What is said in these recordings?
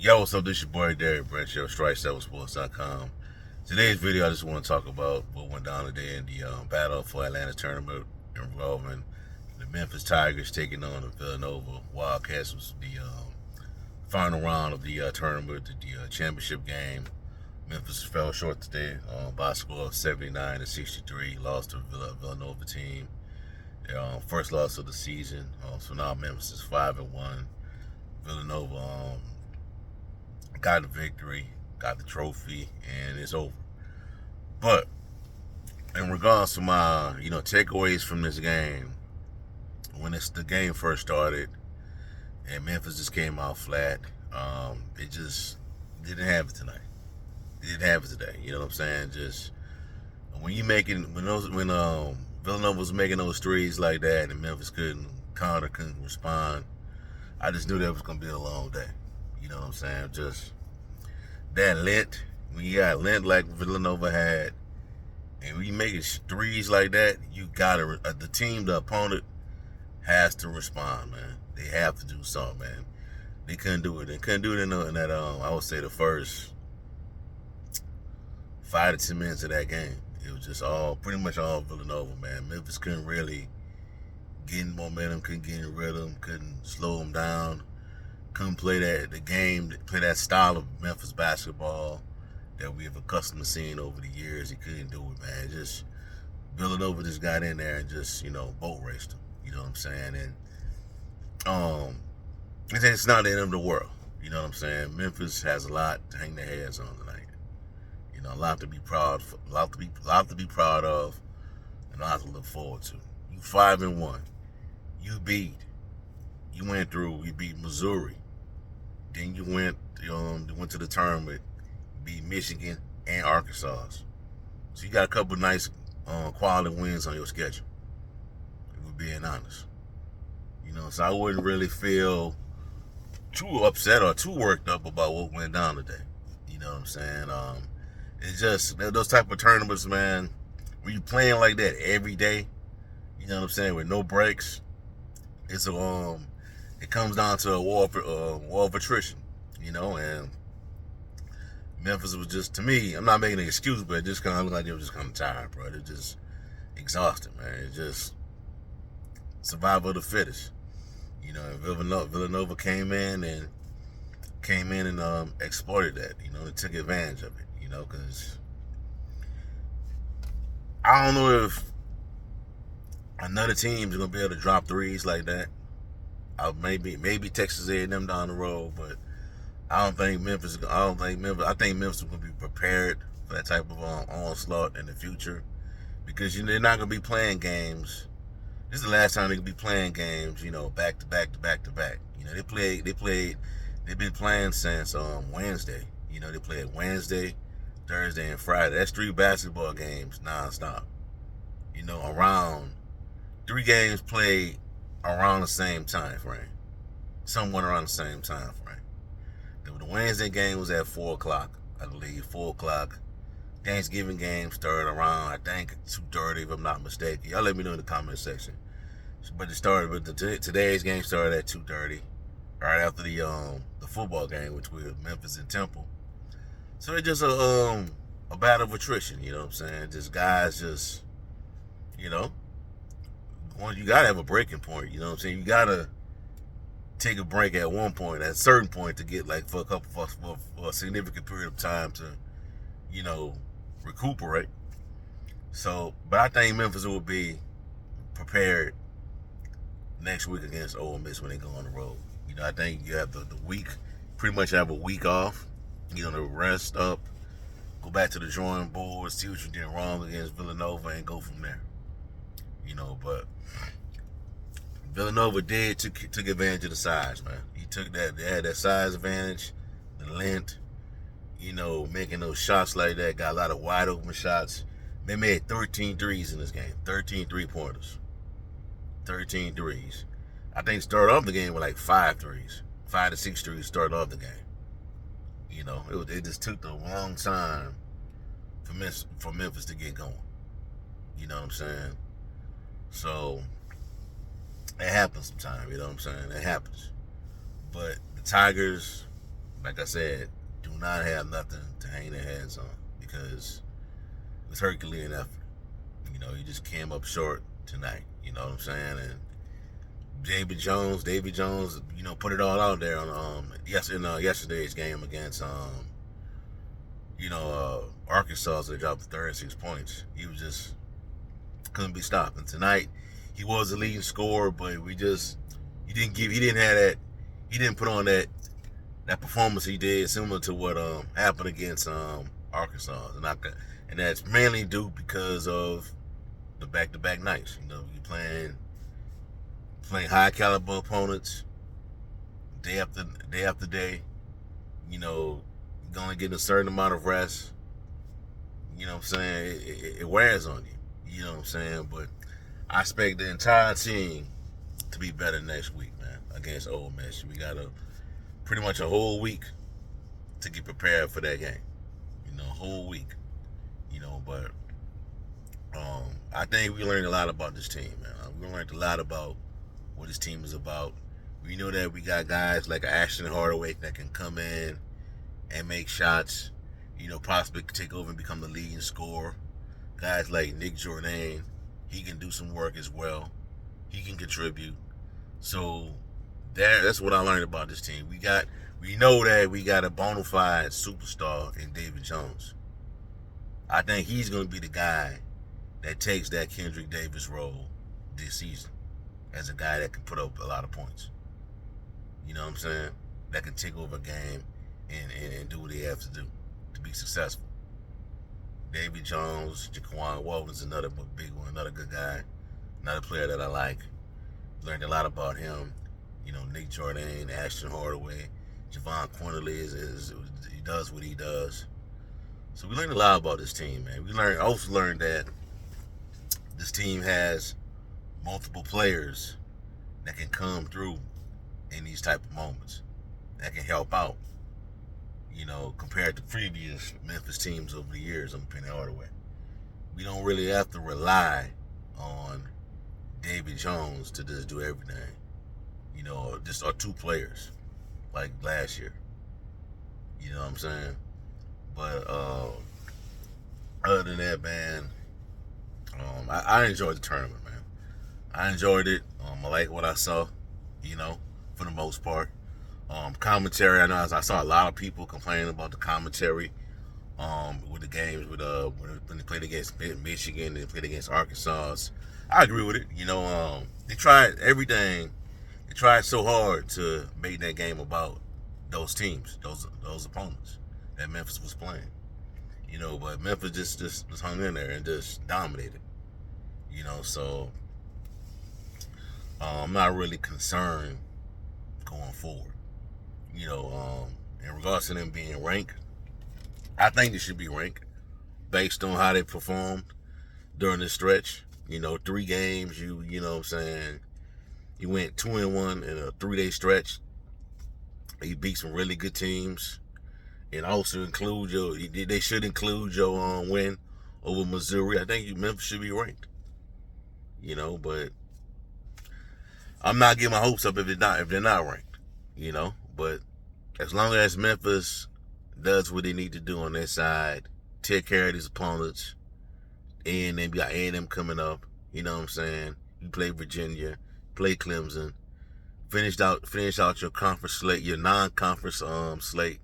Yo, what's up? This your boy Derek Branch, strike7sports.com. Today's video, I just want to talk about what went down today in the battle for Atlantis Tournament involving the Memphis Tigers taking on the Villanova Wildcats. Was the final round of the tournament, the championship game. Memphis fell short today by a score of 79-63. Lost to the Villanova team. Their first loss of the season. So now Memphis is 5-1. Villanova got the victory, got the trophy, and it's over. But in regards to my, takeaways from this game, when the game first started and Memphis just came out flat, it just didn't have it tonight. It didn't have it today. You know what I'm saying? Just when Villanova was making those threes like that and Memphis couldn't respond, I just knew that was gonna be a long day. You know what I'm saying? Just that length, when you got length like Villanova had, and when you make threes like that, you gotta the opponent has to respond, man. They have to do something, man. They couldn't do it. They couldn't do it in that I would say the first 5 to 10 minutes of that game. It was just pretty much all Villanova, man. Memphis couldn't really get in momentum, couldn't get in rhythm, couldn't slow them down, couldn't play play that style of Memphis basketball that we have accustomed to seeing over the years. He couldn't do it, man. Just Villanova just got in there and just, boat raced them. You know what I'm saying? And it's not the end of the world. You know what I'm saying? Memphis has a lot to hang their heads on tonight. A lot to be proud of, a lot to be proud of, and a lot to look forward to. You 5-1. You beat Missouri. Then you went to the tournament, beat Michigan and Arkansas. So you got a couple of nice quality wins on your schedule, if we're being honest. So I wouldn't really feel too upset or too worked up about what went down today. You know what I'm saying? It's just those type of tournaments, man, when you playing like that every day, you know what I'm saying, with no breaks, it comes down to a war of attrition, and Memphis was just, to me, I'm not making an excuse, but it just kind of looked like they were just kind of tired, bro. They're just exhausted, man. It's just survival of the fittest. And Villanova came in and exploited that. They took advantage of it. Because I don't know if another team is gonna be able to drop threes like that. Maybe Texas A&M down the road, but I think Memphis is gonna be prepared for that type of onslaught in the future, because they're not gonna be playing games. This is the last time they could be playing games, back to back to back to back. They've been playing since Wednesday. They played Wednesday, Thursday, and Friday. That's 3 basketball games nonstop. Around 3 games played around the same time frame. Somewhat around the same time frame. The Wednesday game was at 4 o'clock, I believe, 4 o'clock. Thanksgiving game started around, I think, 2:30, if I'm not mistaken. Y'all let me know in the comment section. But today's game started at 2:30, right after the football game, which was Memphis and Temple. So it's just a battle of attrition, you know what I'm saying? Just guys you gotta have a breaking point, you know what I'm saying? You gotta take a break at one point, at a certain point, to get for a significant period of time to, recuperate. So, but I think Memphis will be prepared next week against Ole Miss when they go on the road. I think you have the week, pretty much have a week off, to rest up, go back to the drawing board, see what you did wrong against Villanova, and go from there. But Villanova took advantage of the size, man. They had that size advantage, the length, making those shots like that, got a lot of wide open shots. They made 13 threes in this game, 13 3-pointers, 13 threes. I think started off the game with like 5 threes, 5 to 6 threes started off the game. It just took a long time for Memphis to get going. You know what I'm saying? So it happens sometimes, you know what I'm saying? It happens. But the Tigers, like I said, do not have nothing to hang their heads on because it was Herculean effort. You just came up short tonight. You know what I'm saying? And David Jones, put it all out there on yesterday's game against Arkansas. So they dropped 36 points. He was just couldn't be stopped. And tonight he was the leading scorer, but he didn't put on that performance he did, similar to what happened against Arkansas. And that's mainly due because of the back-to-back nights. You playing high caliber opponents day after day. You're gonna get a certain amount of rest. You know what I'm saying? It wears on you. You know what I'm saying? But I expect the entire team to be better next week, man, against Ole Miss. We got pretty much a whole week to get prepared for that game. A whole week. But I think we learned a lot about this team, man. We learned a lot about what this team is about. We know that we got guys like Ashton Hardaway that can come in and make shots, possibly take over and become the leading scorer. Guys like Nick Jordan, he can do some work as well. He can contribute. So that's what I learned about this team. We know that we got a bona fide superstar in David Jones. I think he's going to be the guy that takes that Kendrick Davis role this season as a guy that can put up a lot of points. You know what I'm saying? That can take over a game and do what he has to do to be successful. David Jones, Jaquan Walton's another big one, another good guy, another player that I like. Learned a lot about him. Nick Jordan, Ashton Hardaway, Javon Quinterly he does what he does. So we learned a lot about this team, man. We also learned that this team has multiple players that can come through in these type of moments that can help out. Compared to previous Memphis teams over the years on Penny Hardaway. We don't really have to rely on David Jones to just do everything. Just our two players like last year. You know what I'm saying? But other than that, man, I enjoyed the tournament, man. I enjoyed it. I like what I saw, for the most part. Commentary, I know I saw a lot of people complaining about the commentary with the games when they played against Michigan, they played against Arkansas. I agree with it. They tried everything. They tried so hard to make that game about those teams, those opponents that Memphis was playing. But Memphis just hung in there and just dominated. So I'm not really concerned going forward. In regards to them being ranked, I think they should be ranked based on how they performed during this stretch. 3 games, you know what I'm saying, you went 2-1 in a 3-day stretch. You beat some really good teams. And also they should include your win over Missouri. I think Memphis should be ranked. But I'm not getting my hopes up if they're not ranked. But as long as Memphis does what they need to do on their side, take care of these opponents, and then we got A&M coming up. You know what I'm saying? You play Virginia, play Clemson, finish out your conference slate, your non-conference slate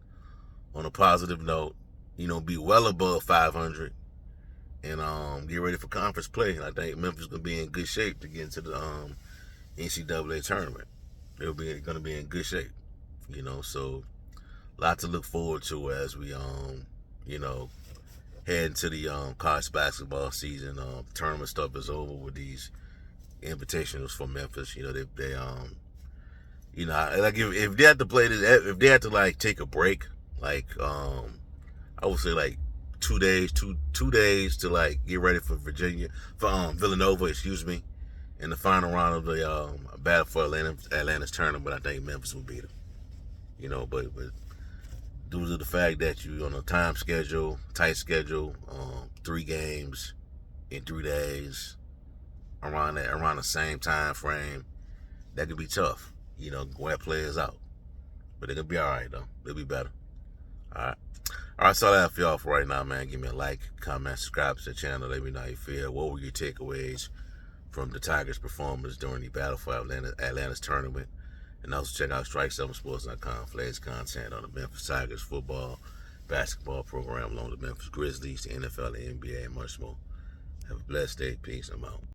on a positive note. Be well above 500, and get ready for conference play. I think Memphis is gonna be in good shape to get into the NCAA tournament. They're gonna be in good shape. So a lot to look forward to as we head into the college basketball season. Tournament stuff is over with these invitationals for Memphis. They like if they had to play this, if they had to like take a break, like I would say like 2 days, two days to like get ready for Villanova, in the final round of the battle for Atlantis Tournament. I think Memphis will beat them. But due to the fact that you're on a tight schedule, 3 games in 3 days, around the same time frame, that could be tough. Wear players out. But they're going to be all right, though. They'll be better. All right. All right, that's all I have for y'all for right now, man. Give me a like, comment, subscribe to the channel. Let me know how you feel. What were your takeaways from the Tigers' performance during the Battle for Atlantis Tournament? And also check out strike7sports.com for latest content on the Memphis Tigers football, basketball program, along with the Memphis Grizzlies, the NFL, the NBA, and much more. Have a blessed day. Peace. I'm out.